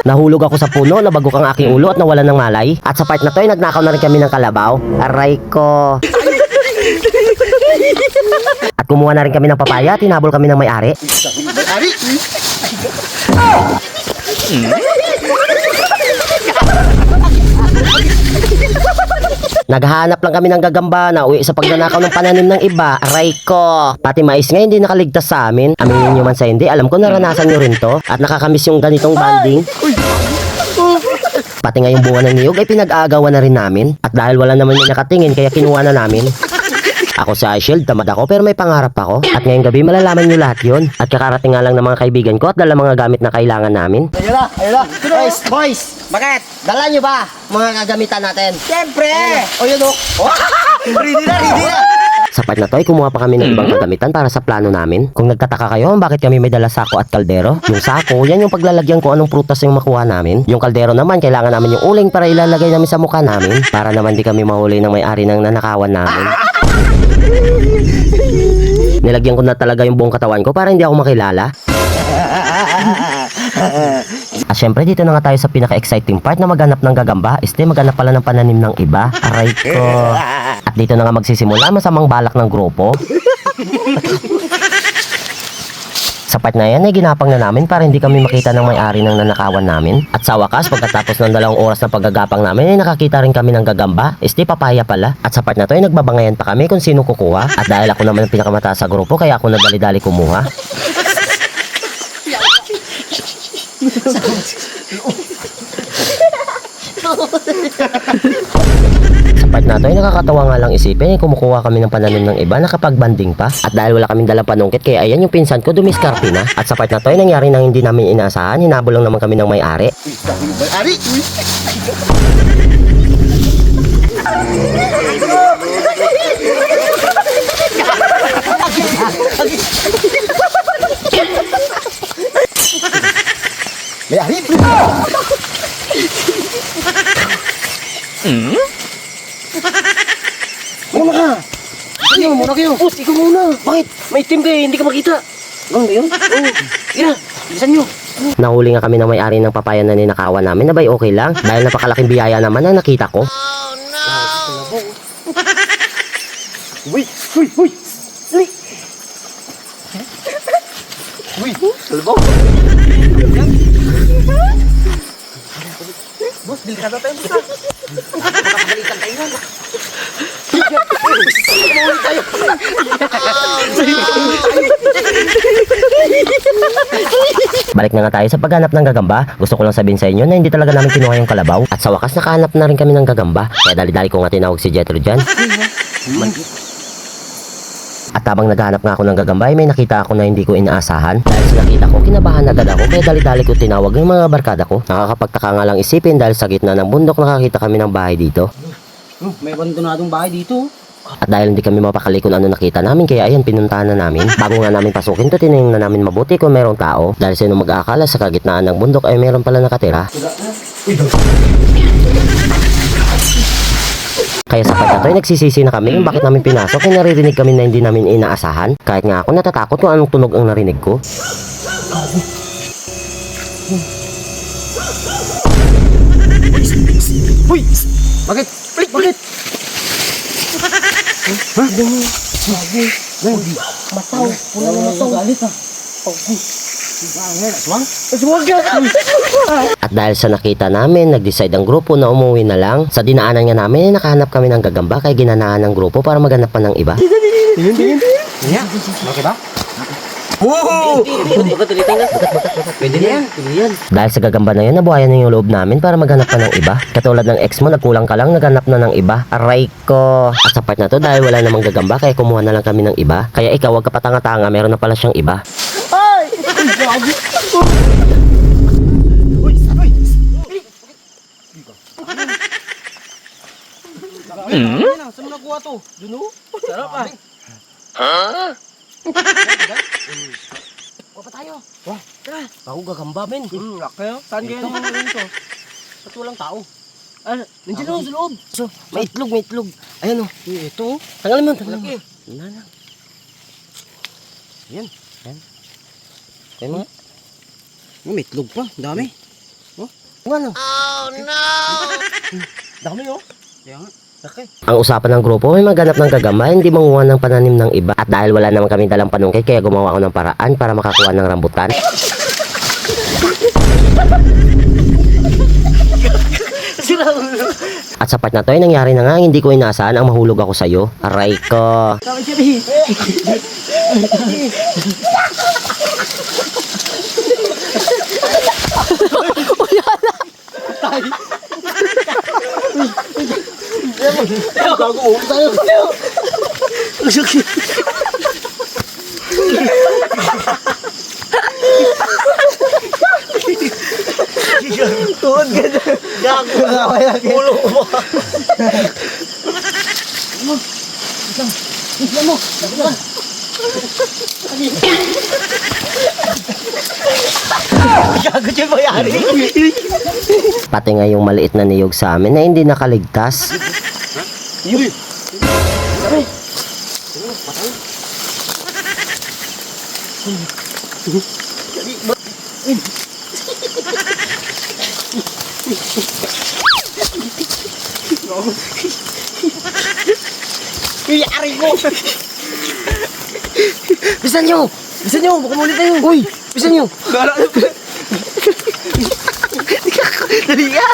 Nahulog ako sa puno, nabagok ang aking ulo at nawalan ng malay. At sa part na to ay nagnakaw na rin kami ng kalabaw. Aray ko. At kumuha na rin kami ng papaya, tinabol kami ng may-ari. Naghahanap lang kami ng gagamba na uwi sa pagnanakaw ng pananim ng iba. Aray ko. Pati mais nga hindi nakaligtas sa amin. Aminin nyo man sa hindi, alam ko naranasan nyo rin to. At nakakamiss yung ganitong banding. Pati nga yung bunga ng niyog ay pinag-aagawan na rin namin. At dahil wala naman yung nakatingin kaya kinuha na namin. Ako si iShield, tamad ako pero may pangarap ako. At ngayong gabi malalaman nyo lahat yun. At kakarating nga lang ng mga kaibigan ko at dala mga gamit na kailangan namin. Ayun na. Boys. Bakit? Dala nyo ba mga gagamitan natin? Siyempre! O yun o. Ready na. Sa part na to ay kumuha pa kami ng ibang kagamitan para sa plano namin. Kung nagtataka kayo bakit kami may dala sako at kaldero, yung sako, yan yung paglalagyan ko anong prutas yung makuha namin. Yung kaldero naman, kailangan namin yung uling para ilalagay namin sa mukha namin. Para naman di kami mahuli ng may-ari ng nanakawan namin. Nilagyan ko na talaga yung buong katawan ko para hindi ako makilala. At syempre dito na nga tayo sa pinaka-exciting part na maghanap ng gagamba. Maghanap pala ng pananim ng iba. Aray ko. At dito na nga magsisimula masamang balak ng grupo. Sa part na yan ay ginapang na namin para hindi kami makita ng may-ari ng nanakawan namin. At sa wakas, pagkatapos ng 2 oras na paggagapang namin ay nakakita rin kami ng gagamba. Papaya pala. At sa part na to ay nagbabangayan pa kami kung sino kukuha. At dahil ako naman ang pinakamataas sa grupo kaya ako nadali-dali kumuha. Sa part na to ay nakakatawa nga lang isipin ay kumukuha kami ng pananim ng iba nakapagbanding pa. At dahil wala kaming dalang panungkit kaya ayan yung pinsan ko dumiskarte na. At sa part na to ay nangyari nang hindi namin inaasahan, hinabol lang naman kami ng may-ari. Ari. May ari. Muna kayo. Boss, ikaw muna. Bakit? May team kayo, hindi ka makita. Ano ba yun? Oo. Ina, bilisan nyo. Nahuli nga kami ng may-ari ng papaya na ninakawan namin na ba'y okay lang? Dahil napakalaking biyaya naman ang nakita ko. Uy. Kalabaw. Boss, delikado tayo. Makakabalikan tayo na. Balik na nga tayo sa paghanap ng gagamba. Gusto ko lang sabihin sa inyo na hindi talaga namin kinuha yung kalabaw. At sa wakas nakahanap na rin kami ng gagamba. Kaya dali-dali ko nga tinawag si Jetro dyan. At habang naghahanap nga ako ng gagamba ay may nakita ako na hindi ko inaasahan. Dahil sa nakita ko, kinabahan agad ako kaya dali-dali ko tinawag yung mga barkada ko. Nakakapagtaka nga lang isipin dahil sa gitna ng bundok nakakita kami ng bahay dito. May abandonadong bahay dito. At dahil hindi kami mapakali kung ano nakita namin kaya ayan pinuntahan na namin. Bago nga namin pasukin to tinignan na namin mabuti kung merong tao. Dahil sino mag-aakala sa kagitnaan ng bundok ay meron pala nakatira. Kaya sa pagkatoy nagsisisi na kami kung bakit namin pinasok kaya naririnig kami na hindi namin inaasahan. Kahit nga ako natatakot kung anong tunog ang narinig ko. Uy! Bakit? Bakit? Ha? Mataw. Wala na mataw. Galit ha. At dahil sa nakita namin, nag-decide ang grupo na umuwi na lang. Sa dinaanan nga namin, nakahanap kami ng gagamba kaya ginanahan ng grupo para maghanap pa ng iba. Tingin. Bakit ba? Wow! Pwede na yan. Dahil sa gagamba na yan, nabuhayan na yung loob namin para maghanap pa ng iba. Katulad ng ex mo, nagkulang ka lang, naghanap na ng iba. Aray ko! At sa part na to, dahil wala namang gagamba, kaya kumuha na lang kami ng iba. Kaya ikaw, wag ka patanga-tanga, meron na pala siyang iba. Ay! Grabe! Uy! Saan mo nakuha to? Duno? Sarap ah! Ha? Kuha pa tayo. Wah, tara. Ako gagamba, men. Kayo? Saan kayo naman rin to? Ba't walang tao? Nandiyan ako sa loob. So, may itlog. Ayan o. Ito? Tanggalin mo. Laki. Wala na. Yan. Kaya mga. May itlog pa. Dami. Oh. Ano? Dami oh. Kaya nga. Okay. Ang usapan ng grupo ay maghanap ng gagamba, hindi manguha ng pananim ng iba. At dahil wala naman kami dalang panungkay, kaya gumawa ako ng paraan para makakuha ng rambutan. At sa part na to ay nangyari na nga, hindi ko inaasahan ang mahulog ako sa'yo. Aray ko. Dami siya Gago mo tayo. Tuhod ka na. Gago na lagi. Ulo ko ba? Gago siya mayari. Pati nga yung maliit na niyog sa amin na hindi nakaligtas. Yuri. Yari ko. Bisan nyo! Bisa nyo, baka mulit tayo. Uy! Bisan nyo! Dali ka.